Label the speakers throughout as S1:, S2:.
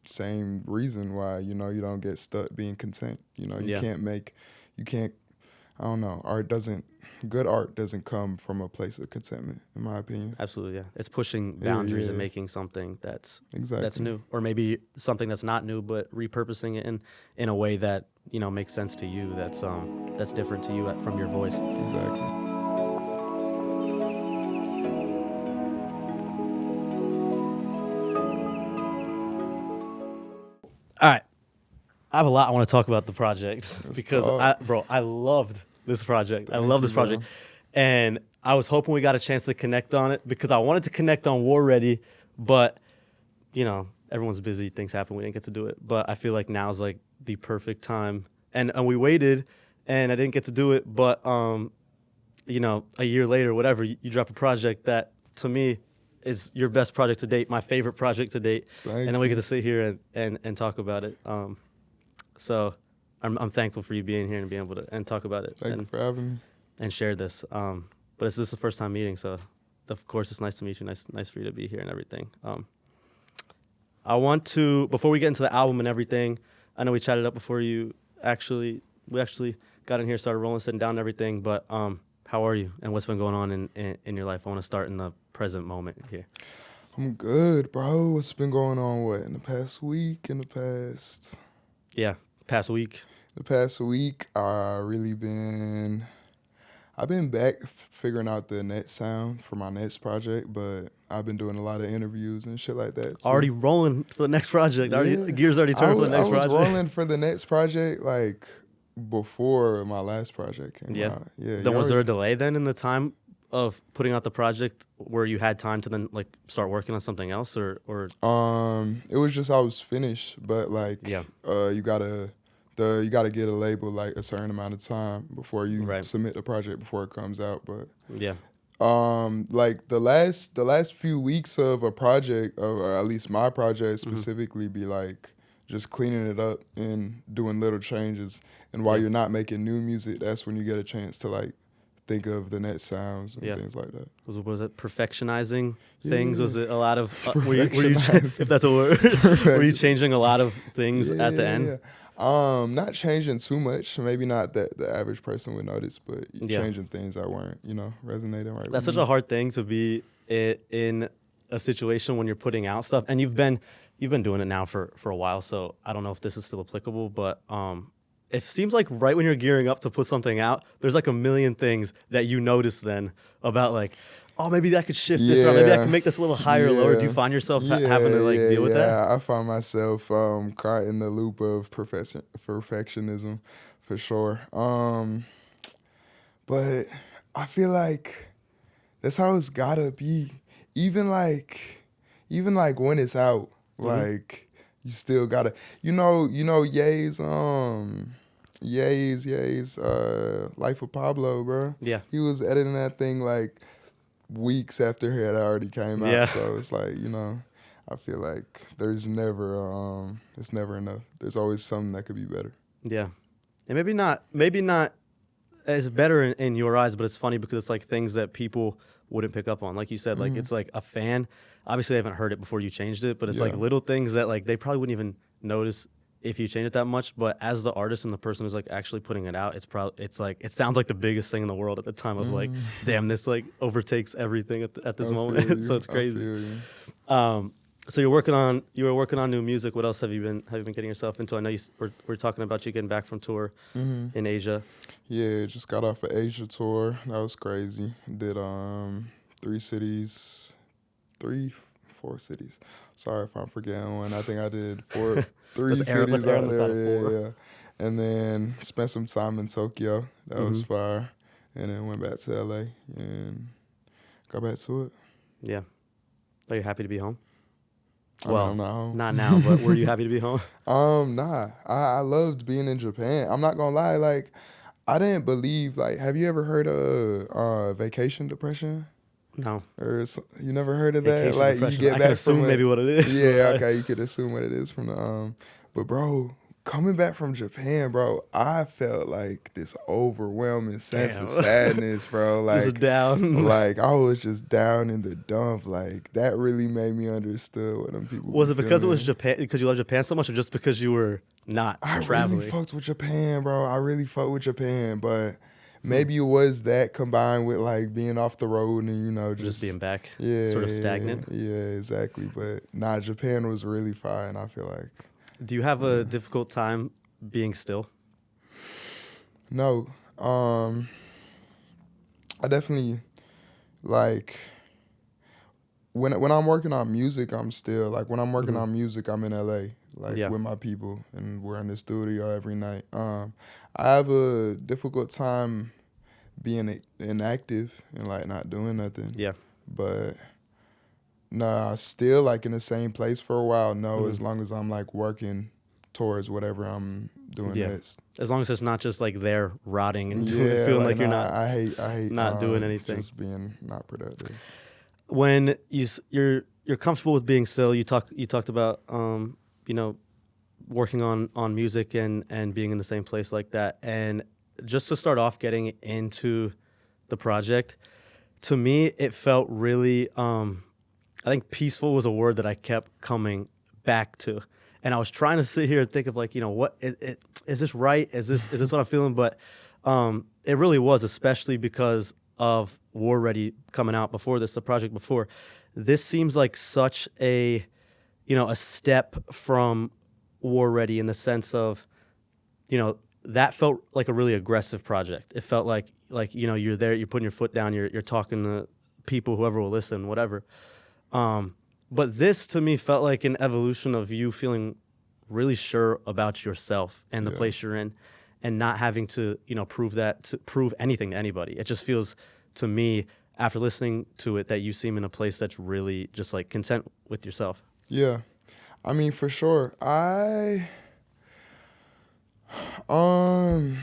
S1: same reason why, you don't get stuck being content. You can't, I don't know, good art doesn't come from a place of contentment, in my opinion.
S2: Absolutely, yeah. It's pushing boundaries and making something that's new, or maybe something that's not new, but repurposing it in a way that makes sense to you. That's different to you from your voice.
S1: Exactly.
S2: All right, I have a lot I want to talk about the project because I loved this project. I love this project, and I was hoping we got a chance to connect on it because I wanted to connect on War Ready, but everyone's busy, things happen, we didn't get to do it. But I feel like now's like the perfect time, and we waited, and I didn't get to do it. But a year later, whatever, you drop a project that to me is your best project to date, my favorite project to date, and then we get to sit here and talk about it. So I'm thankful for you being here and being able to talk about it.
S1: Thank you for having me.
S2: And share this. But this is the first time meeting, so of course it's nice to meet you. Nice for you to be here and everything. I want to, before we get into the album and everything, I know we chatted up before we actually got in here, started rolling, sitting down and everything, but how are you and what's been going on in your life? I want to start in the present moment here.
S1: I'm good, bro. What's been going on, in the past week,
S2: Past week.
S1: The past week, I've been back figuring out the net sound for my next project, but I've been doing a lot of interviews and shit like that too.
S2: Already rolling for the next project. The gears already turned for the next project.
S1: I was rolling for the next project like before my last projage came out. Yeah.
S2: Then was there a delay then in the time of putting out the project where you had time to then like start working on something else or?
S1: It was just I was finished, but like you gotta get a label like a certain amount of time before you submit the project before it comes out. But like the last few weeks of a project, or at least my project specifically, be like just cleaning it up and doing little changes. And while you're not making new music, that's when you get a chance to like think of the next sounds and things like that.
S2: Was it perfectionizing things? Was it a lot of were you if that's a word? Were you changing a lot of things at the end?
S1: Not changing too much. Maybe not that the average person would notice, but changing things that weren't, resonating right.
S2: That's such a hard thing to be in a situation when you're putting out stuff, and you've been doing it now for a while. So I don't know if this is still applicable, but it seems like right when you're gearing up to put something out, there's like a million things that you notice then about like, oh, maybe I could shift this around. Maybe I can make this a little higher or lower. Do you find yourself having to like deal with that?
S1: Yeah, I find myself caught in the loop of perfectionism for sure. But I feel like that's how it's gotta be. Even like when it's out, like you still gotta, Ye's Life of Pablo, bro.
S2: Yeah.
S1: He was editing that thing like weeks after it had already came out.
S2: Yeah.
S1: So it's like, I feel like there's never, it's never enough. There's always something that could be better.
S2: Yeah. And maybe not as better in your eyes, but it's funny because it's like things that people wouldn't pick up on. Like you said, like it's like a fan. Obviously, they haven't heard it before you changed it, but it's like little things that like they probably wouldn't even notice if you change it that much. But as the artist and the person who's like actually putting it out, it's like it sounds like the biggest thing in the world at the time of like, damn, this like overtakes everything at this moment. So it's crazy. So you were working on new music. What else have you been getting yourself into? I know we're talking about you getting back from tour in Asia.
S1: Yeah, just got off an Asia tour. That was crazy. Did 4 cities. Sorry if I'm forgetting one. I think I did 3 cities out there. Yeah. And then spent some time in Tokyo. That was fire. And then went back to LA and got back to it.
S2: Yeah. Are you happy to be home?
S1: Well, I'm not home.
S2: Not now, but were you happy to be home?
S1: Nah. I loved being in Japan. I'm not gonna lie, like I didn't believe, like, have you ever heard of vacation depression?
S2: No.
S1: Or you never heard of
S2: vacation
S1: that? Like
S2: depression.
S1: you get
S2: I
S1: back
S2: can assume
S1: from
S2: maybe what it is.
S1: Yeah, okay, you could assume what it is from the but bro, coming back from Japan, bro, I felt like this overwhelming sense of sadness, bro. Like,
S2: just down.
S1: Like, I was just down in the dump. Like, that really made me understood what them people
S2: Was it because
S1: feeling.
S2: it was Japan, because you love Japan so much, or just because you were not traveling?
S1: I really fucked with Japan, bro. I really fucked with Japan, but maybe it was that combined with, like, being off the road and, you know, just
S2: being back,
S1: yeah,
S2: sort of stagnant.
S1: Yeah, exactly. But, nah, Japan was really fine, I feel like.
S2: Do you have a difficult time being still?
S1: No. I definitely, like, when I'm working on music, I'm still, like, when I'm working on music, I'm in LA, like, with my people, and we're in the studio every night. I have a difficult time being inactive and, like, not doing nothing.
S2: Yeah.
S1: But, nah, still, like, in the same place for a while, no, as long as I'm, like, working towards whatever I'm doing next.
S2: As long as it's not just like there rotting and feeling like you're not.
S1: I hate
S2: not doing anything.
S1: Just being not productive.
S2: When you're comfortable with being still, you talked about you know, working on music and being in the same place like that. And just to start off getting into the project, to me it felt really I think peaceful was a word that I kept coming back to. And I was trying to sit here and think of, like, you know, what is this right? Is this what I'm feeling? But it really was, especially because of War Ready coming out before this, the project before. This seems like such a, you know, a step from War Ready in the sense of, you know, that felt like a really aggressive project. It felt like you know, you're there, you're putting your foot down, you're talking to people, whoever will listen, whatever. But this, to me, felt like an evolution of you feeling really sure about yourself and the place you're in, and not having to, you know, prove anything to anybody. It just feels to me, after listening to it, that you seem in a place that's really just, like, content with yourself.
S1: Yeah. I mean, for sure. I don't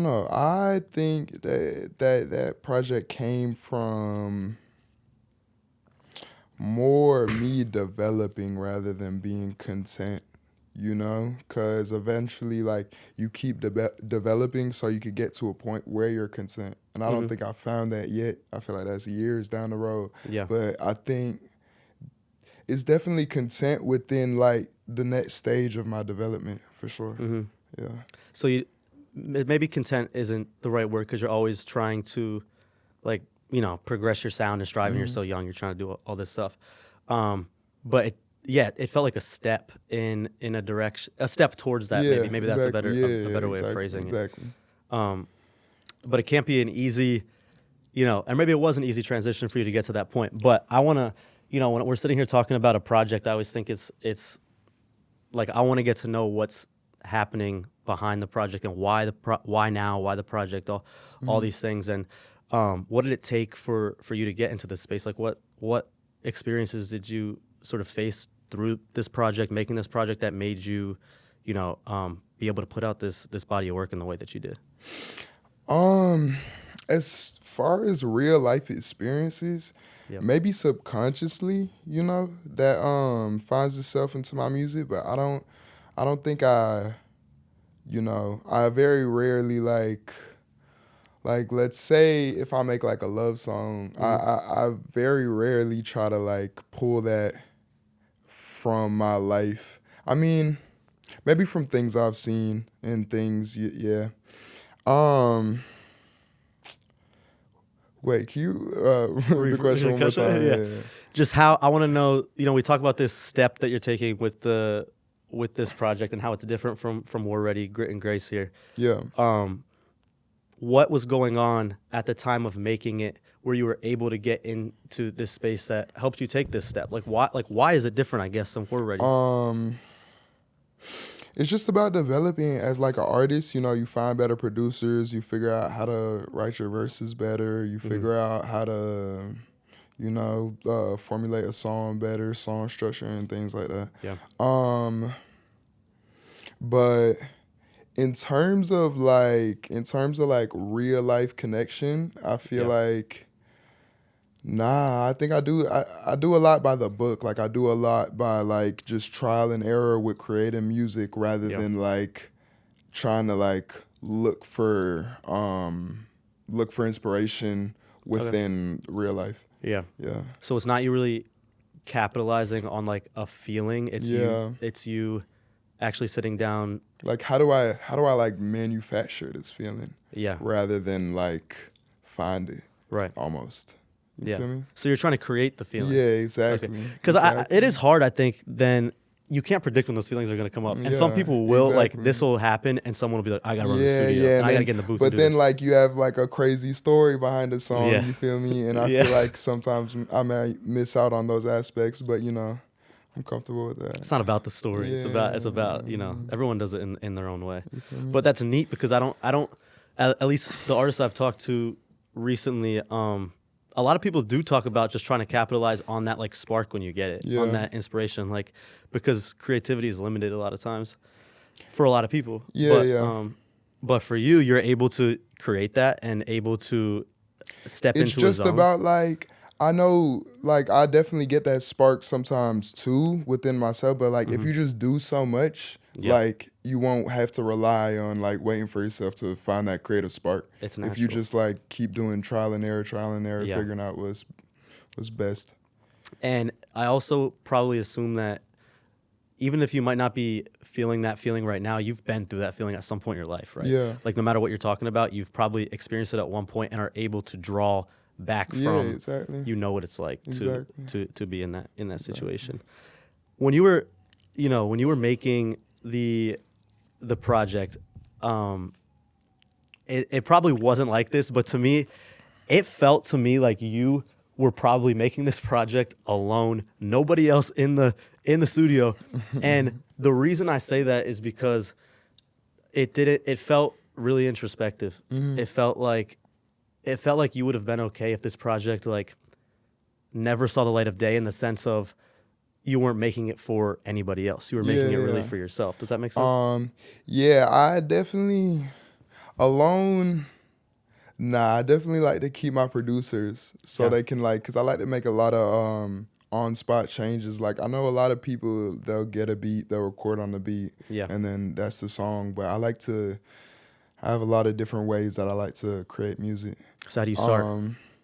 S1: know. I think that project came from more me developing rather than being content, you know? Because eventually, like, you keep developing so you could get to a point where you're content. And I don't think I found that yet. I feel like that's years down the road.
S2: Yeah.
S1: But I think it's definitely content within, like, the next stage of my development, for sure. Yeah.
S2: So maybe content isn't the right word, because you're always trying to, like, you know, progress your sound and strive, and you're so young, you're trying to do all this stuff. But it felt like a step in a direction, a step towards that. Maybe that's a better way of phrasing it.
S1: Exactly.
S2: But it can't be an easy, you know, and maybe it was an easy transition for you to get to that point. But I want to, you know, when we're sitting here talking about a project, I always think it's like, I want to get to know what's happening behind the project and why the project, all these things. And what did it take for you to get into this space? Like, what experiences did you sort of face through this project, making this project, that made you, you know, be able to put out this body of work in the way that you did?
S1: As far as real life experiences, maybe subconsciously, you know, that finds itself into my music, but I don't think I very rarely, like, let's say if I make, like, a love song, I very rarely try to, like, pull that from my life. I mean, maybe from things I've seen and things, yeah. Wait, can you repeat the question one more time? Yeah.
S2: Just how, I want to know, you know, we talk about this step that you're taking with this project and how it's different from War Ready, Grit and Grace here.
S1: Yeah.
S2: What was going on at the time of making it where you were able to get into this space that helped you take this step? Like, why is it different, I guess, than War Ready?
S1: It's just about developing as, like, an artist. You know, you find better producers, you figure out how to write your verses better, you figure out how to, you know, formulate a song better, song structure and things like that.
S2: Yeah.
S1: But in terms of like real life connection, I feel like Nah, I think I do. I do a lot by the book. Like I do a lot by like just trial and error with creating music rather than like trying to like look for inspiration within real life.
S2: Yeah.
S1: Yeah.
S2: So it's not you really capitalizing on like a feeling. It's you actually sitting down.
S1: Like how do I like manufacture this feeling?
S2: Yeah.
S1: Rather than like find it.
S2: Right.
S1: Almost. You feel me?
S2: So you're trying to create the feeling.
S1: Yeah, exactly.
S2: Because it is hard, I think, then you can't predict when those feelings are going to come up. And some people will, like, this will happen, and someone will be like, I got to run to the studio, and I got to get in the booth
S1: But
S2: and do
S1: then,
S2: this.
S1: like, you have, like, a crazy story behind the song, you feel me? And I feel like sometimes I might miss out on those aspects, but, you know, I'm comfortable with that.
S2: It's not about the story. It's about, you know, everyone does it in their own way. But that's neat because I don't, at least the artists I've talked to recently, a lot of people do talk about just trying to capitalize on that like spark when you get it, on that inspiration, like because creativity is limited a lot of times for a lot of people. But for you, you're able to create that and able to step into a zone.
S1: It's just about like I know like I definitely get that spark sometimes too within myself, but like if you just do so much, like you won't have to rely on like waiting for yourself to find that creative spark.
S2: It's natural.
S1: If you just like keep doing trial and error, figuring out what's best. And
S2: I also probably assume that even if you might not be feeling that feeling right now, you've been through that feeling at some point in your life, right?
S1: Yeah.
S2: Like no matter what you're talking about, you've probably experienced it at one point and are able to draw back from.
S1: Exactly.
S2: You know what it's like to be in that situation. When you were making the project, it probably wasn't like this, but to me, it felt to me like you were probably making this project alone, nobody else in the studio. And the reason I say that is because it felt really introspective. It felt like you would have been okay if this project like never saw the light of day, in the sense of you weren't making it for anybody else. You were making it really for yourself. Does that make sense?
S1: Yeah, I definitely alone. Nah, I definitely like to keep my producers so they can like, cause I like to make a lot of on-spot changes. Like I know a lot of people, they'll get a beat, they'll record on the beat, and then that's the song. But I have a lot of different ways that I like to create music.
S2: So how do you start?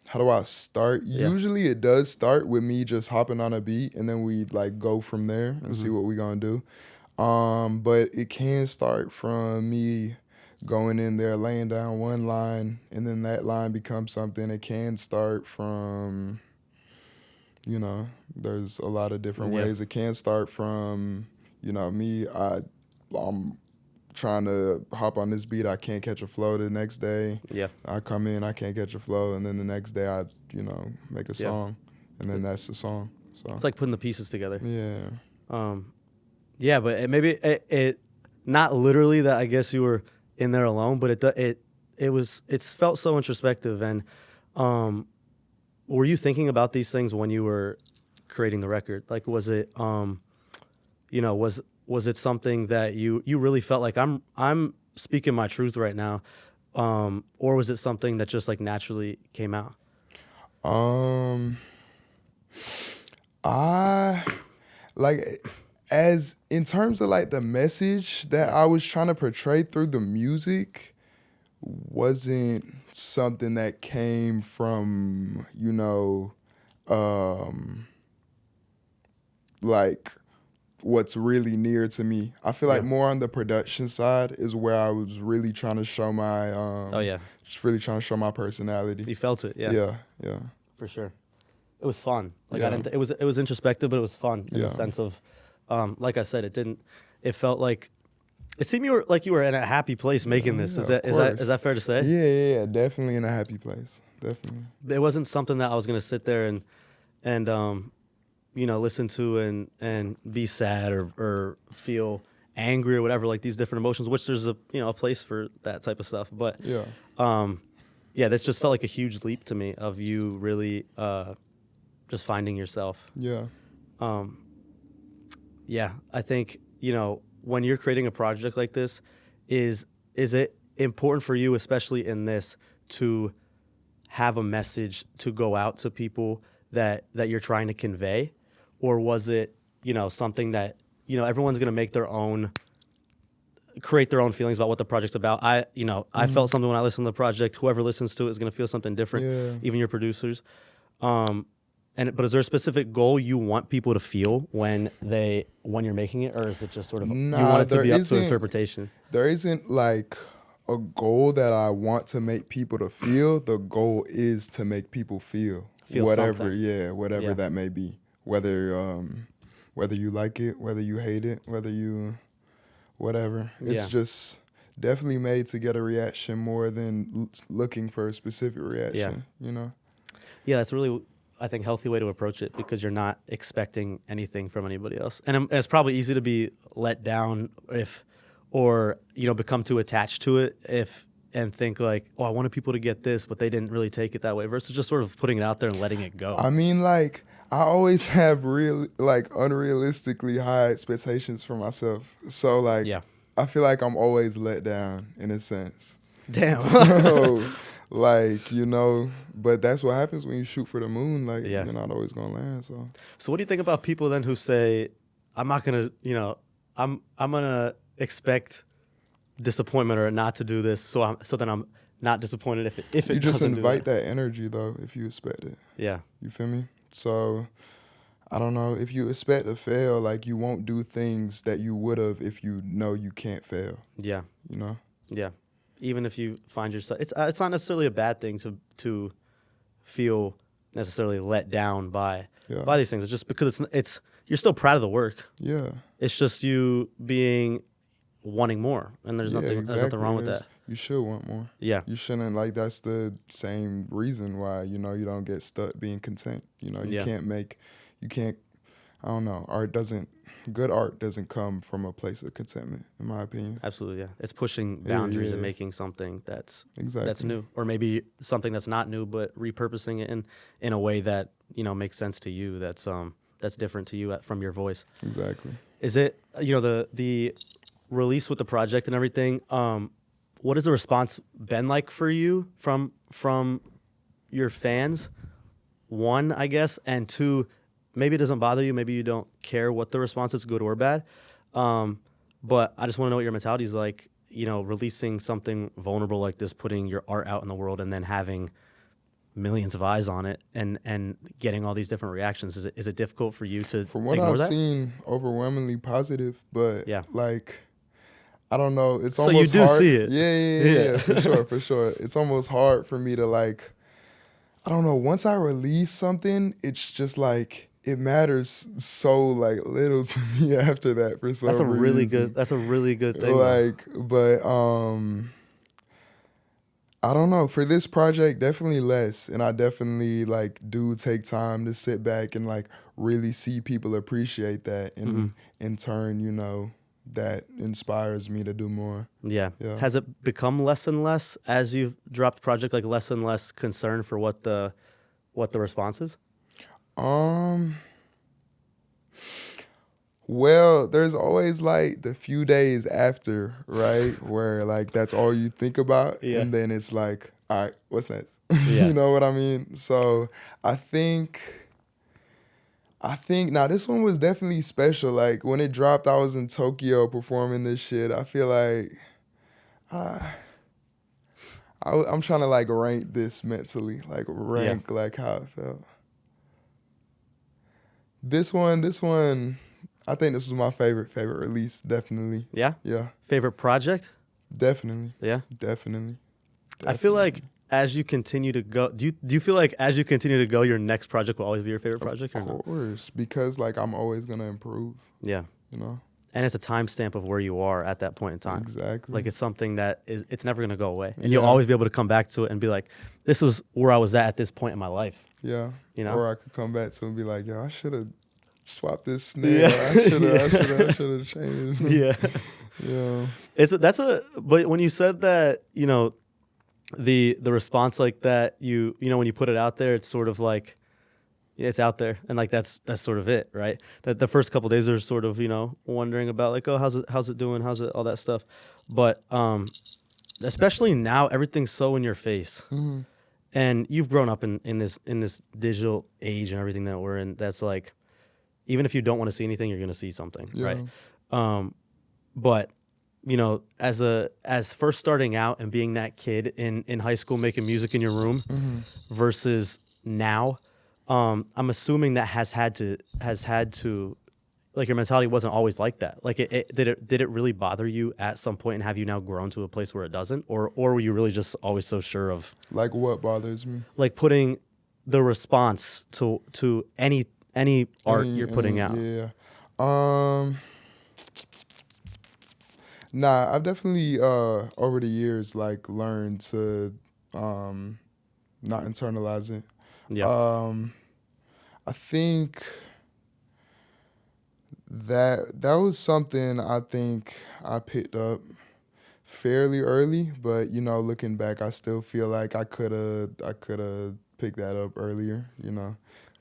S1: How do I start? Usually it does start with me just hopping on a beat, and then we like go from there and see what we gonna do. But it can start from me going in there, laying down one line, and then that line becomes something. It can start from, you know, there's a lot of different ways. It can start from, you know, me, I'm trying to hop on this beat, I can't catch a flow the next day. I come in, I can't catch a flow, and then the next day I, you know, make a song, and then that's the song. So
S2: it's like putting the pieces together.
S1: Yeah.
S2: But maybe it not literally that I guess you were in there alone, but it felt so introspective. And were you thinking about these things when you were creating the record? Like, was it was it something that you really felt like I'm speaking my truth right now, or was it something that just like naturally came out?
S1: I like, as in terms of like the message that I was trying to portray through the music wasn't something that came from, you know, like what's really near to me. I feel like more on the production side is where I was really trying to show my just really trying to show my personality.
S2: You felt it,
S1: yeah,
S2: for sure. It was fun. Like it was introspective, but it was fun in the sense of, like I said, it felt like, it seemed you were in a happy place making this. Is that fair to say?
S1: Yeah, definitely in a happy place, definitely.
S2: It wasn't something that I was gonna sit there and listen to and be sad or feel angry or whatever, like these different emotions, which there's a place for that type of stuff. But this just felt like a huge leap to me of you really just finding yourself. I think, when you're creating a project like this, is it important for you, especially in this, to have a message to go out to people that you're trying to convey, or was it, something that, everyone's going to create their own feelings about what the project's about? I felt something when I listened to the project. Whoever listens to it is going to feel something different, even your producers. But is there a specific goal you want people to feel when you're making it, or is it just sort of you want it to be up to interpretation?
S1: There isn't like a goal that I want to make people to feel. The goal is to make people feel whatever, something. Whatever that may be. Whether you like it, whether you hate it, whatever. It's just definitely made to get a reaction more than looking for a specific reaction,
S2: Yeah, that's really, I think, healthy way to approach it, because you're not expecting anything from anybody else. And it's probably easy to be let down become too attached to it and think like, oh, I wanted people to get this, but they didn't really take it that way, versus just sort of putting it out there and letting it go.
S1: I mean, like, I always have unrealistically high expectations for myself. So, like, I feel like I'm always let down in a sense.
S2: Damn.
S1: So, like, but that's what happens when you shoot for the moon. Like, you're not always going to land.
S2: So what do you think about people then who say, I'm not going to, I'm going to expect disappointment or not to do this, so then I'm not disappointed if it
S1: you just invite
S2: that
S1: energy, though, if you expect it.
S2: Yeah.
S1: You feel me? So, I don't know. If you expect to fail, like, you won't do things that you would have if you know you can't fail.
S2: Yeah. Yeah. Even if you find yourself, it's not necessarily a bad thing to feel necessarily let down by these things. It's just because it's you're still proud of the work.
S1: Yeah.
S2: It's just you wanting more, and there's nothing wrong with that.
S1: You should want more. Yeah. You shouldn't, like, that's the same reason why, you don't get stuck being content. You can't, I don't know, good art doesn't come from a place of contentment, in my opinion.
S2: Absolutely, yeah. It's pushing boundaries and making something that's new, or maybe something that's not new, but repurposing it in a way that, makes sense to you, that's different to you from your voice.
S1: Exactly.
S2: Is it, the release with the project and everything, what has the response been like for you from your fans? One, I guess, and two, maybe it doesn't bother you, maybe you don't care what the response is, good or bad. But I just want to know what your mentality is like, releasing something vulnerable like this, putting your art out in the world, and then having millions of eyes on it and getting all these different reactions. Is it difficult for you to
S1: From what I've seen, overwhelmingly positive, but like, I don't know. It's almost
S2: so you do
S1: hard.
S2: See it.
S1: Yeah, for sure. It's almost hard for me to, like, I don't know. Once I release something, it's just like it matters so, like, little to me after that for some reason.
S2: That's a really good thing.
S1: Like, but I don't know. For this project, definitely less, and I definitely, like, do take time to sit back and, like, really see people appreciate that, and in turn, that inspires me to do more.
S2: Yeah. Has it become less and less as you've dropped the project, like less and less concern for what the response is?
S1: Well, there's always, like, the few days after, right, where, like, that's all you think about, and then it's like, all right, what's next? You know what I mean? So I think now this one was definitely special. Like, when it dropped, I was in Tokyo performing this shit. I feel like I'm trying to, like, rank this mentally, like, like, how it felt. This one, I think this was my favorite release, definitely.
S2: Yeah?
S1: Yeah.
S2: Favorite project?
S1: Definitely.
S2: Yeah?
S1: Definitely.
S2: I feel like as you continue to go, do you feel like as you continue to go, your next project will always be your favorite project?
S1: Of course, because, like, I'm always going to improve.
S2: Yeah. And it's a timestamp of where you are at that point in time.
S1: Exactly.
S2: Like, it's something that it's never going to go away. And you'll always be able to come back to it and be like, this is where I was at this point in my life.
S1: Yeah. Or I could come back to it and be like, yo, I should have swapped this snare. I should have changed.
S2: Yeah. But when you said that, the response like that, when you put it out there, it's sort of like, it's out there, and, like, that's sort of it, right? That the first couple of days are sort of, wondering about, like, oh, how's it doing, all that stuff. But especially now, everything's so in your face, and you've grown up in this digital age and everything that we're in. That's like, even if you don't want to see anything, you're gonna see something, right? But as first starting out and being that kid in high school making music in your room versus now, I'm assuming that has had to like your mentality wasn't always like that. Like did it really bother you at some point, and have you now grown to a place where it doesn't, or were you really just always so sure of
S1: like what bothers me?
S2: Like putting the response to any art you're putting out.
S1: Yeah. Nah, I've definitely over the years like learned to not internalize it.
S2: Yeah.
S1: I think that was something I think I picked up fairly early, but looking back, I still feel like I could have picked that up earlier.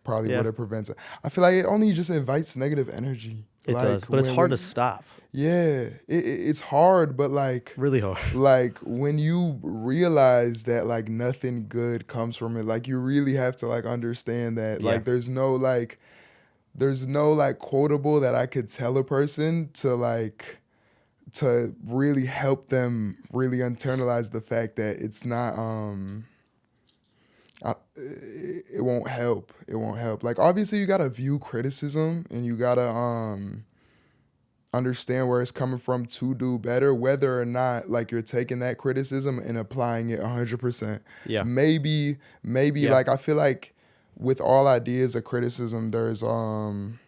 S1: Probably would have prevented. I feel like it only just invites negative energy.
S2: It does, but it's hard to stop.
S1: Yeah, it's hard, but like
S2: really hard.
S1: Like when you realize that like nothing good comes from it, like you really have to like understand that like there's no quotable that I could tell a person to really help them really internalize the fact that it's not it won't help. It won't help. Like obviously you gotta view criticism and you gotta understand where it's coming from to do better, whether or not like you're taking that criticism and applying it 100%.
S2: Yeah.
S1: Maybe like I feel like with all ideas of criticism, there's some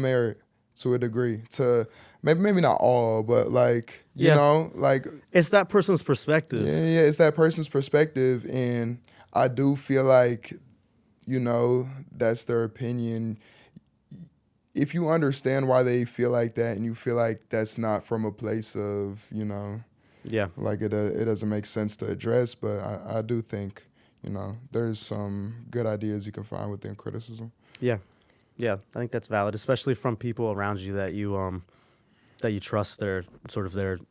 S1: merit to a degree. To maybe not all, but like you know, like
S2: it's that person's perspective.
S1: Yeah, it's that person's perspective, and I do feel like that's their opinion. If you understand why they feel like that, and you feel like that's not from a place of like it doesn't make sense to address, but I do think there's some good ideas you can find within criticism.
S2: Yeah, I think that's valid, especially from people around you that you trust their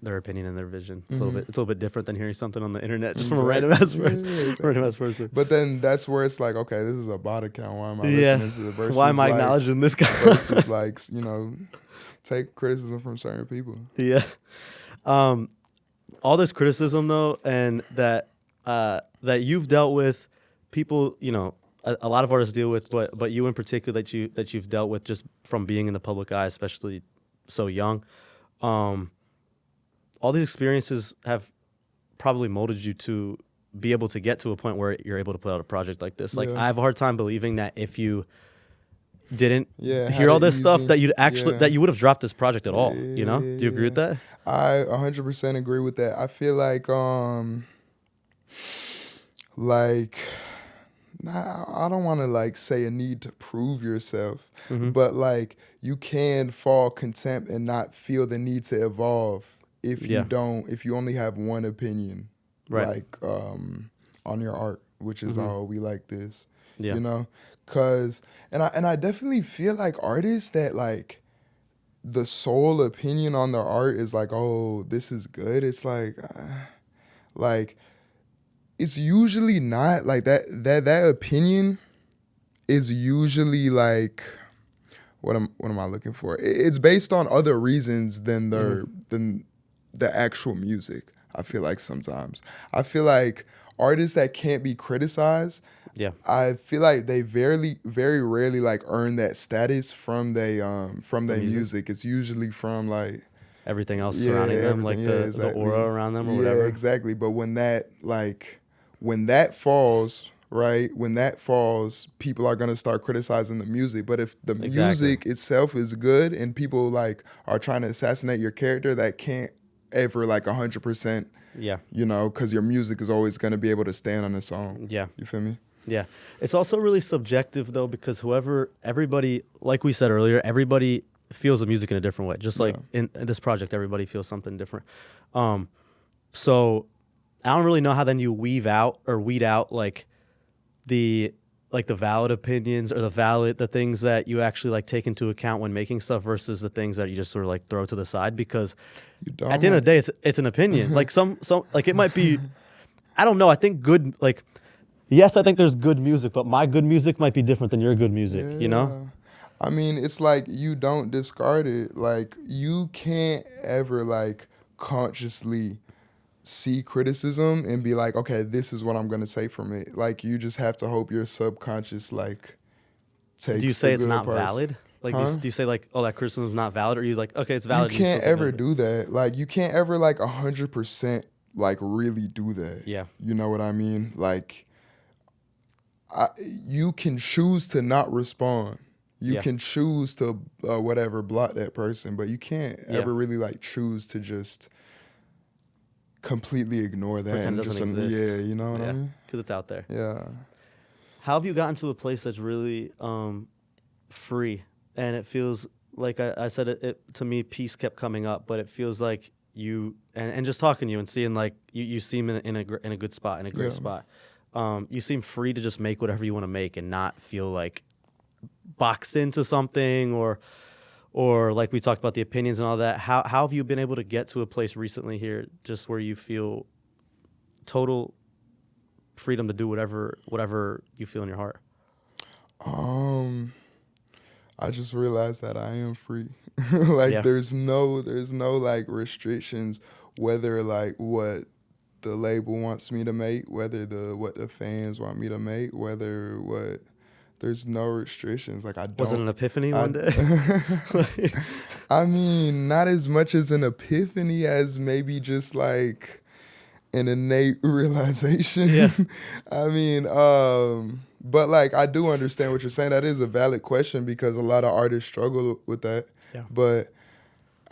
S2: opinion and their vision. It's a little bit different than hearing something on the internet just from a random ass person.
S1: But then that's where it's like, okay, this is a bot account. Why am I listening to the versus?
S2: Why am I acknowledging this guy?
S1: Versus like take criticism from certain people.
S2: Yeah. All this criticism though, and that you've dealt with, people a lot of artists deal with, but you in particular that you've dealt with just from being in the public eye, especially so young. All these experiences have probably molded you to be able to get to a point where you're able to put out a project like this. Like I have a hard time believing that if you didn't hear all this stuff that you'd actually that you would have dropped this project at all. Do you agree with that?
S1: I 100% agree with that. I feel like I don't want to like say a need to prove yourself, but like you can fall contempt and not feel the need to evolve if you only have one opinion, like on your art, which is we like this, cause and I definitely feel like artists that like the sole opinion on their art is like, oh, this is good. It's like it's usually not like that opinion is usually like what am I looking for? It's based on other reasons than the actual music. I feel like sometimes. I feel like artists that can't be criticized, I feel like they very rarely like earn that status from their music. It's usually from like
S2: everything else surrounding them, like the aura around them or whatever.
S1: Yeah, exactly. But when that falls, right? When that falls, people are gonna start criticizing the music. But if the music itself is good and people like are trying to assassinate your character, that can't ever like 100%. Because your music is always gonna be able to stand on its own. Yeah, you feel me?
S2: Yeah, it's also really subjective though, because everybody, like we said earlier, everybody feels the music in a different way. Just like in this project, everybody feels something different. So I don't really know how then you weed out like the valid opinions or the things that you actually like take into account when making stuff versus the things that you just sort of like throw to the side, because at the end of the day it's an opinion. Like some like it might be, I don't know. I think good, like yes, I think there's good music, but my good music might be different than your good music,
S1: Yeah.
S2: you know?
S1: I mean, it's like you don't discard it. Like, you can't ever, like, consciously see criticism and be like, okay, this is what I'm going to say from it. Like, you just have to hope your subconscious, like, takes
S2: Do you say
S1: the
S2: it's
S1: good
S2: not
S1: parts.
S2: valid? Like,
S1: Huh?
S2: do you say, like, oh, that criticism is not valid? Or are you like, okay, it's
S1: You
S2: valid, you
S1: can't
S2: still say
S1: ever
S2: good?
S1: do that. Like, you can't ever, like, 100%, like, really do that.
S2: Yeah.
S1: You know what I mean? Like, you can choose to not respond. You
S2: Yeah.
S1: can choose to whatever block that person, but you can't
S2: Yeah.
S1: ever really like choose to just completely ignore that
S2: Pretend
S1: and
S2: it doesn't
S1: just
S2: exist.
S1: yeah, you know what I mean?
S2: Because it's out there.
S1: Yeah.
S2: How have you gotten to a place that's really free? And it feels like I said it to me, peace kept coming up, but it feels like you and just talking to you and seeing like you seem in a good spot, in a great spot. You seem free to just make whatever you want to make and not feel like boxed into something or like we talked about the opinions and all that. How have you been able to get to a place recently here just where you feel total freedom to do whatever you feel in your heart?
S1: I just realized that I am free. Like there's no like restrictions, whether like what the label wants me to make, whether what the fans want me to make, whether what there's no restrictions. Like I don't.
S2: Was it an epiphany one day?
S1: I mean, not as much as an epiphany as maybe just like an innate realization.
S2: Yeah.
S1: I mean, but like I do understand what you're saying. That is a valid question because a lot of artists struggle with that.
S2: Yeah.
S1: But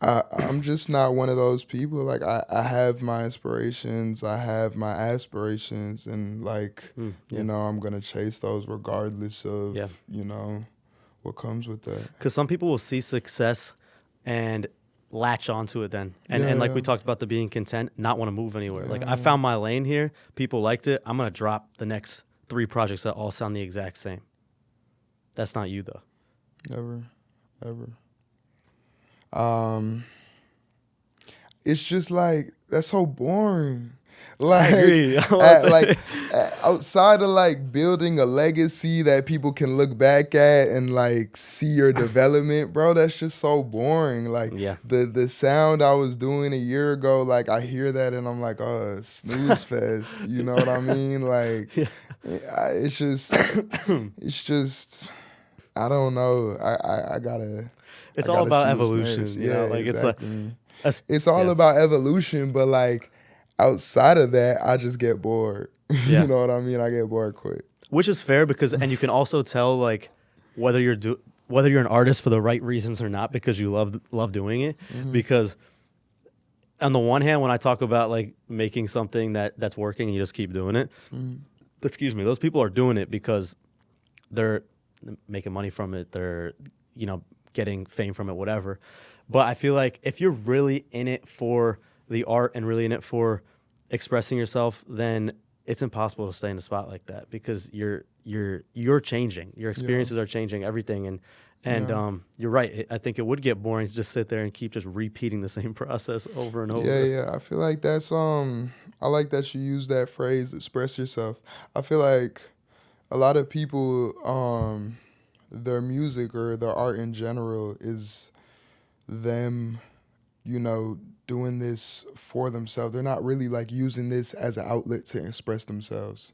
S1: I'm just not one of those people. Like I have my inspirations, I have my aspirations, and like you know, I'm gonna chase those regardless of you know what comes with that.
S2: Because some people will see success and latch onto it then, and like we talked about the being content, not want to move anywhere. Like I found my lane here, people liked it. I'm gonna drop the next 3 projects that all sound the exact same. That's not you though.
S1: Ever. It's just like that's so boring. Like,
S2: I agree.
S1: Outside of like building a legacy that people can look back at and like see your development, bro, that's just so boring. Like the sound I was doing a year ago, like I hear that and I'm like, oh, snooze fest. You know what I mean? Like, it's just, I don't know. I gotta.
S2: It's all about evolution, you know. Like
S1: exactly. It's all about evolution, but like outside of that, I just get bored. You know what I mean? I get bored quick.
S2: Which is fair because, and you can also tell like whether you're an artist for the right reasons or not because you love doing it. Because on the one hand, when I talk about like making something that's working and you just keep doing it, excuse me, those people are doing it because they're making money from it. They're getting fame from it, whatever. But I feel like if you're really in it for the art and really in it for expressing yourself, then it's impossible to stay in a spot like that because you're changing. Your experiences are changing everything, and you're right. I think it would get boring to just sit there and keep just repeating the same process over and over.
S1: Yeah. I feel like that's I like that you use that phrase, express yourself. I feel like a lot of people their music or their art in general is them, doing this for themselves. They're not really like using this as an outlet to express themselves.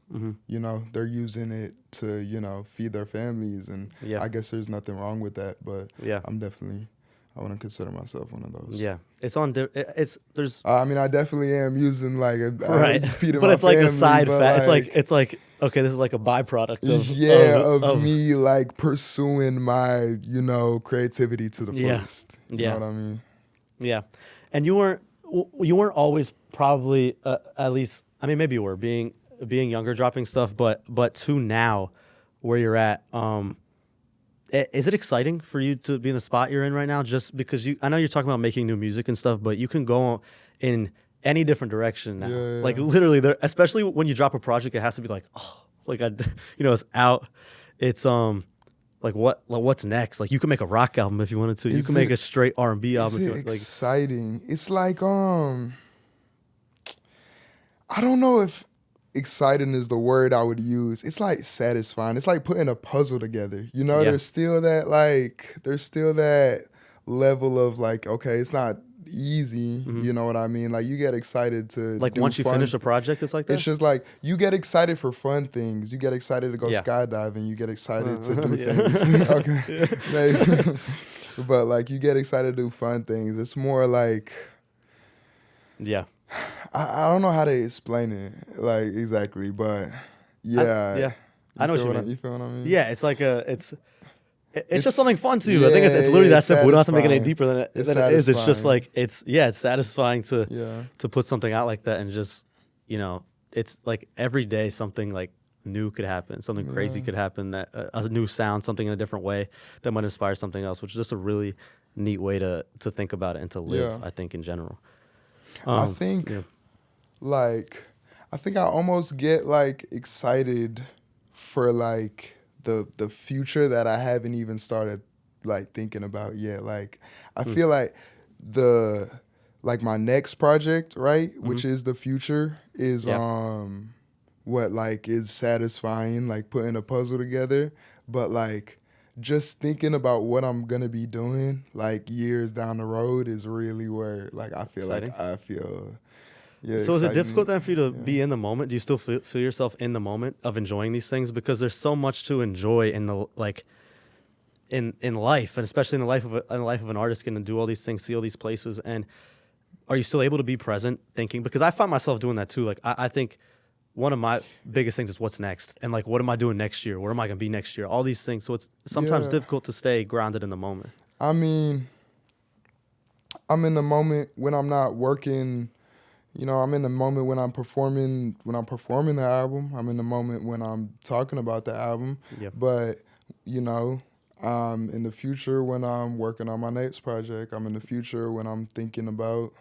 S1: They're using it to, feed their families. And I guess there's nothing wrong with that, but I wouldn't consider myself one of those.
S2: Yeah. There's.
S1: I mean, I definitely am using like feeding
S2: but
S1: my
S2: it's
S1: family,
S2: like a side fact.
S1: Like,
S2: it's like, okay, this is like a byproduct
S1: of me like pursuing my, creativity to the fullest. You know what I mean?
S2: Yeah. And you weren't always probably, at least, I mean, maybe you were being younger, dropping stuff, but to now where you're at, is it exciting for you to be in the spot you're in right now? Just because I know you're talking about making new music and stuff, but you can go in any different direction now.
S1: Yeah.
S2: Like literally, especially when you drop a project, it has to be like, oh, like it's out. It's like what's next? Like you can make a rock album if you wanted to. You can make a straight R&B album.
S1: Is it exciting? It's like I don't know if exciting is the word I would use. It's like satisfying. It's like putting a puzzle together. You know, there's still that level of like, okay, it's not easy. You know what I mean? Like you get excited to
S2: like
S1: do
S2: once you finish a project, it's like that.
S1: It's just like you get excited for fun things. You get excited to go skydiving. You get excited to do things. Okay, but like you get excited to do fun things. It's more like I don't know how to explain it like exactly, but
S2: I know what you mean.
S1: You feel what I mean?
S2: Yeah, it's like it's just something fun too. I think it's literally that simple. We don't have to make it any deeper than it is. It's just like it's satisfying to put something out like that, and just it's like every day something like new could happen, something crazy could happen, that a new sound, something in a different way that might inspire something else, which is just a really neat way to think about it and to live. I think in general.
S1: I think I almost get like excited for like the future that I haven't even started like thinking about yet. Like I feel like my next project, right, which is the future, is what like is satisfying, like putting a puzzle together, but like just thinking about what I'm gonna be doing like years down the road is really where like I feel
S2: exciting. So
S1: excitement.
S2: is it difficult then for you to be in the moment? Do you still feel yourself in the moment of enjoying these things? Because there's so much to enjoy in the in life, and especially in the life of an artist, going to do all these things, see all these places, and are you still able to be present, thinking? Because I find myself doing that too. Like I think one of my biggest things is what's next, and like what am I doing next year? Where am I going to be next year? All these things. So it's sometimes difficult to stay grounded in the moment.
S1: I mean, I'm in the moment when I'm not working. I'm in the moment when I'm performing the album. I'm in the moment when I'm talking about the album.
S2: Yep.
S1: But, in the future when I'm working on my next project. I'm in the future when I'm thinking about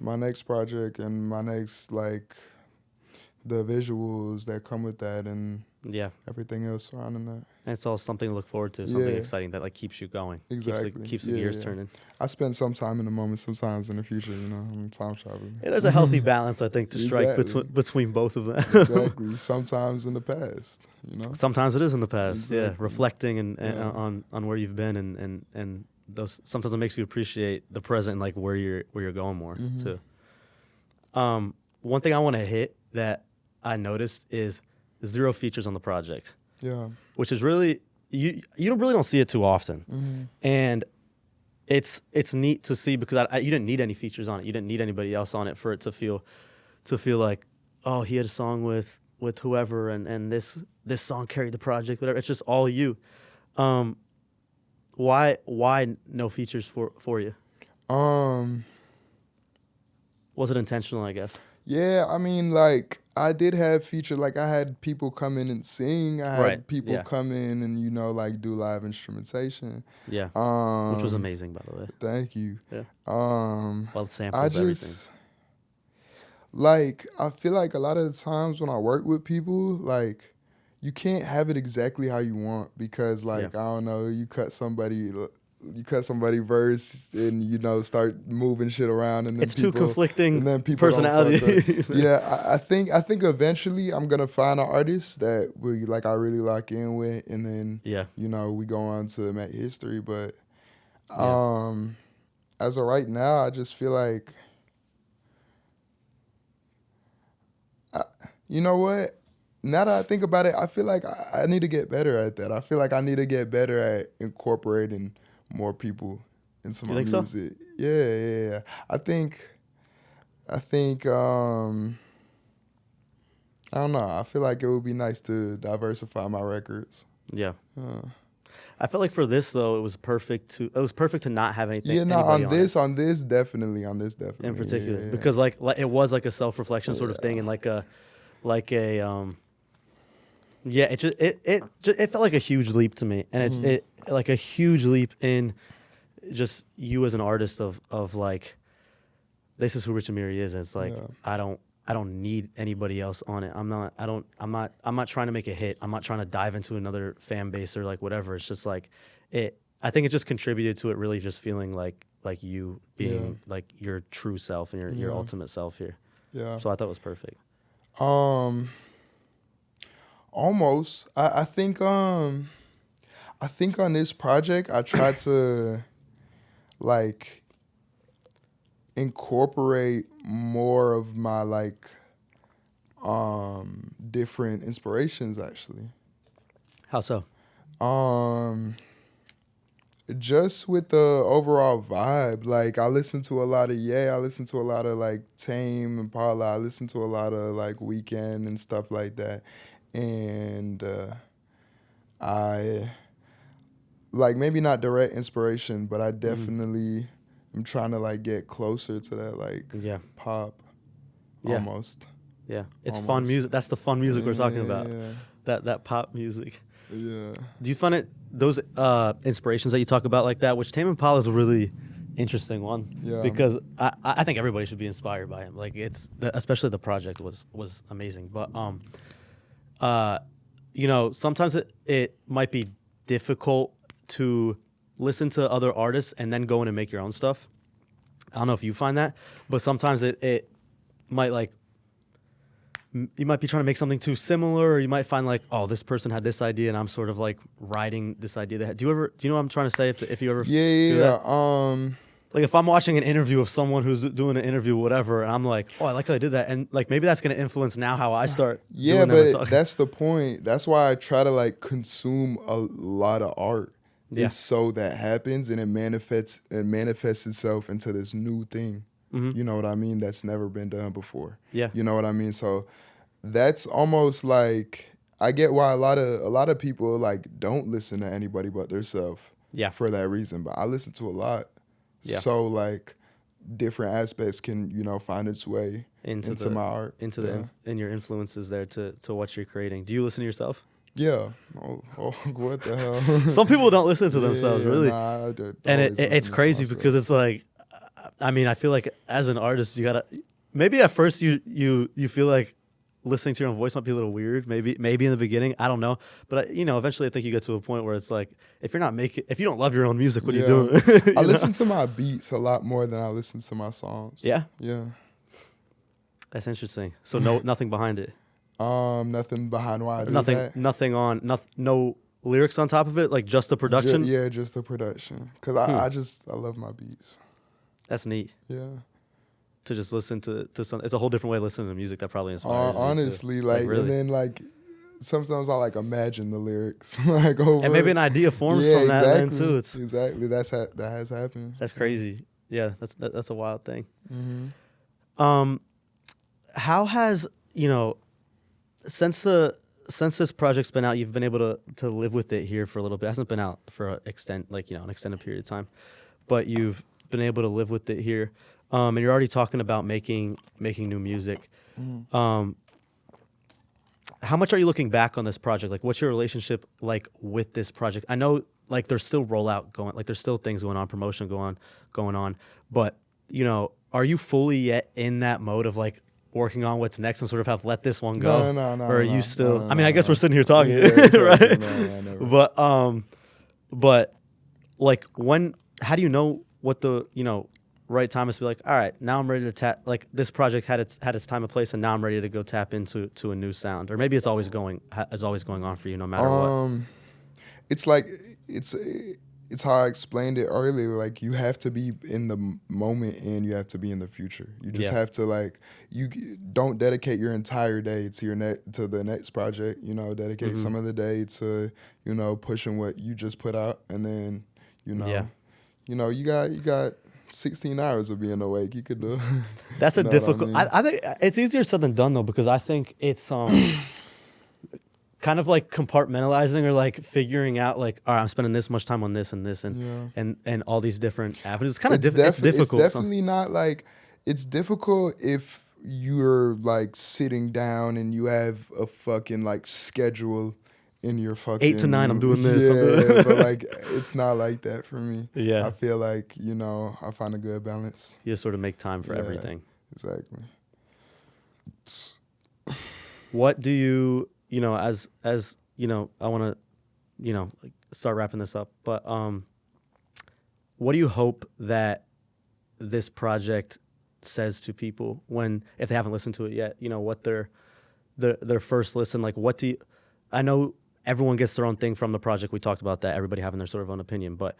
S1: my next project and my next, like, the visuals that come with that and everything else surrounding that.
S2: And it's all something to look forward to, something exciting that like keeps you going.
S1: Exactly.
S2: Keeps the gears turning.
S1: I spend some time in the moment, sometimes in the future, I'm time traveling.
S2: Yeah, there's a healthy balance, I think, to strike between both of them.
S1: Exactly. Sometimes in the past,
S2: Sometimes it is in the past, reflecting and on where you've been and those sometimes it makes you appreciate the present and like where you're going more too. One thing I want to hit that I noticed is 0 features on the project.
S1: Yeah.
S2: Which is really you don't see it too often. And it's neat to see because you didn't need any features on it. You didn't need anybody else on it for it to feel like, oh, he had a song with whoever and this song carried the project, whatever. It's just all you. Why no features for you? Was it intentional, I guess?
S1: Yeah, I mean, like, I did have features. Like, I had people come in and sing. I had people come in and, like, do live instrumentation.
S2: Yeah, which was amazing, by the way.
S1: Thank you.
S2: Yeah.
S1: Well,
S2: samples, everything.
S1: Like, I feel like a lot of the times when I work with people, like, you can't have it exactly how you want because, like, I don't know, you cut somebody verse and start moving shit around and then
S2: it's too conflicting and then people personalities.
S1: I think eventually I'm gonna find an artist that I really lock in with and then we go on to make history. But as of right now, I just feel like you know what? Now that I think about it, I feel like I need to get better at that. I feel like I need to get better at incorporating more people into my music. So? Yeah. I think I don't know. I feel like it would be nice to diversify my records.
S2: Yeah. I felt like for this though, it was perfect to not have anything.
S1: Yeah, no, on this definitely.
S2: In particular, because like it was like a self-reflection sort of thing, and it felt like a huge leap to me, and it like a huge leap in just you as an artist of like, this is who Rich Amiri is. And it's like I don't need anybody else on it. I'm not trying to make a hit. I'm not trying to dive into another fan base or like whatever. It's just like I think it just contributed to it really just feeling like you being like your true self and your ultimate self here.
S1: Yeah.
S2: So I thought it was perfect.
S1: Almost. I think on this project I tried to like incorporate more of my like different inspirations actually.
S2: How so?
S1: Just with the overall vibe. Like I listen to a lot of I listen to a lot of like Tame and Paula. I listen to a lot of like Weekend and stuff like that. And I like maybe not direct inspiration, but I definitely am trying to like get closer to that like pop almost.
S2: Yeah. It's fun music. That's the fun music we're talking about. That pop music.
S1: Yeah.
S2: Do you find it those inspirations that you talk about like that, which Tame Impala is a really interesting one, because I think everybody should be inspired by him. Like especially the project was amazing, but you know, sometimes it might be difficult to listen to other artists and then go in and make your own stuff. I don't know if you find that, but sometimes it might like. You might be trying to make something too similar, or you might find like, oh, this person had this idea, and I'm sort of like riding this idea. Do you know what I'm trying to say? If you ever do that? Like if I'm watching an interview of someone who's doing an interview, whatever, and I'm like, oh, I like how they did that, and like maybe that's gonna influence now how I start.
S1: Yeah, but that's the point. That's why I try to like consume a lot of art. Yeah. It's so that happens, and it manifests itself into this new thing. Mm-hmm. You know what I mean? That's never been done before. Yeah. You know what I mean? So that's almost like I get why a lot of people like don't listen to anybody but themselves. Yeah. For that reason. But I listen to a lot. Yeah. So like different aspects can, you know, find its way into my art.
S2: And your influences there to what you're creating. Do you listen to yourself?
S1: Yeah. Oh, what the hell?
S2: Some people don't listen to themselves, really.
S1: Nah, I do.
S2: And it's crazy because it's like, I mean, I feel like as an artist, you gotta. Maybe at first you feel like listening to your own voice might be a little weird. Maybe in the beginning, I don't know. But you know, eventually, I think you get to a point where it's like, if you don't love your own music, what are you doing?
S1: I listen to my beats a lot more than I listen to my songs.
S2: Yeah.
S1: Yeah.
S2: That's interesting. So nothing behind it.
S1: Nothing behind why I do that.
S2: No lyrics on top of it, like just the production.
S1: Just the production. Because I love my beats.
S2: That's neat.
S1: Yeah.
S2: To just listen to some, it's a whole different way of listening to music that probably inspires you.
S1: Honestly, like really. And then like sometimes I like imagine the lyrics like over.
S2: And maybe an idea forms from that then too.
S1: Exactly. That has happened.
S2: That's crazy. Yeah, that's a wild thing. Mm-hmm. How has, you know, since this project's been out, you've been able to live with it here for a little bit. It hasn't been out for an extended period of time, but you've been able to live with it here, and you're already talking about making new music. Mm. How much are you looking back on this project? Like, what's your relationship like with this project? I know like there's still rollout going, like there's still things going on, promotion going on, but you know, are you fully yet in that mode of like working on what's next and sort of have let this one go?
S1: No.
S2: Or are you still? I mean, I guess we're sitting here talking,
S1: exactly.
S2: right?
S1: No,
S2: but like how do you know what the, you know, right time is to be like, all right, now I'm ready to tap, like this project had its time and place and now I'm ready to go tap into a new sound, or maybe it's always going on for you no matter what.
S1: It's like it's how I explained it earlier. Like you have to be in the moment and you have to be in the future. You just have to like, you don't dedicate your entire day to to the next project. You know, dedicate some of the day to, you know, pushing what you just put out, and then you know, you got 16 hours of being awake. You could do.
S2: That's a difficult. I think it's easier said than done though, because I think it's kind of like compartmentalizing or like figuring out like, all right, I'm spending this much time on this and this and all these different avenues. It's kind of difficult.
S1: It's definitely not like, it's difficult if you're like sitting down and you have a fucking like schedule in your fucking
S2: 8 to 9. I'm doing this.
S1: Yeah, but like it's not like that for me.
S2: Yeah,
S1: I feel like, you know, I find a good balance.
S2: You just sort of make time for everything.
S1: Exactly.
S2: What do you? You know, as you know, I want to, you know, like start wrapping this up. But what do you hope that this project says to people if they haven't listened to it yet? You know, what their first listen, like, what do you, I know everyone gets their own thing from the project. We talked about that. Everybody having their sort of own opinion, but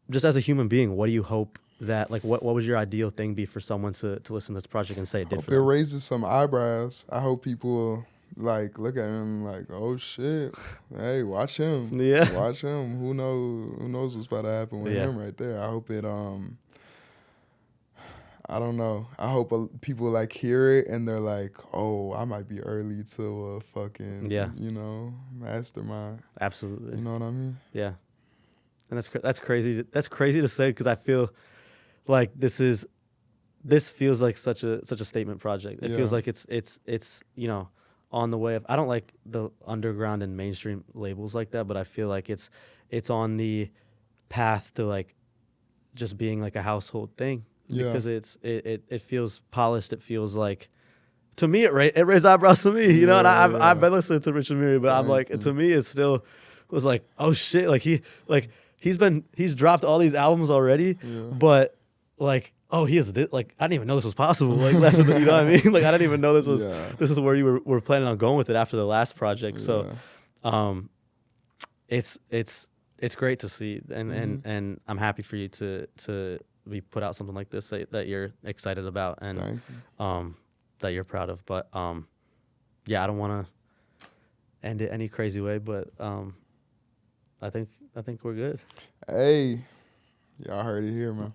S2: just as a human being, what do you hope that, like, what would your ideal thing be for someone to listen to this project and say it did for them?
S1: It raises some eyebrows. I hope people like look at him like, oh shit, hey, watch him.
S2: Yeah,
S1: watch him. Who knows what's about to happen with him right there. I hope it I don't know. I hope people like hear it and they're like, oh, I might be early to a fucking, mastermind.
S2: Absolutely.
S1: You know what I mean?
S2: Yeah. And that's crazy. That's crazy to say because I feel like this feels like such a statement project. It feels like it's on the way of. I don't like the underground and mainstream labels like that, but I feel like it's on the path to like just being like a household thing. Yeah. Because it feels polished. It feels like, to me, it raised eyebrows to me, and I've been listening to Rich Amiri, but I'm like, to me, it still was like, oh shit, like he's dropped all these albums already, but like, oh, he is this, like, I didn't even know this was possible, like, you know what I mean? Like, I didn't even know this is where you were planning on going with it after the last project. So, it's great to see, and I'm happy for you to we put out something like this that you're excited about and that you're proud of. But I don't want to end it any crazy way, but I think we're good.
S1: Hey, y'all heard it here, man.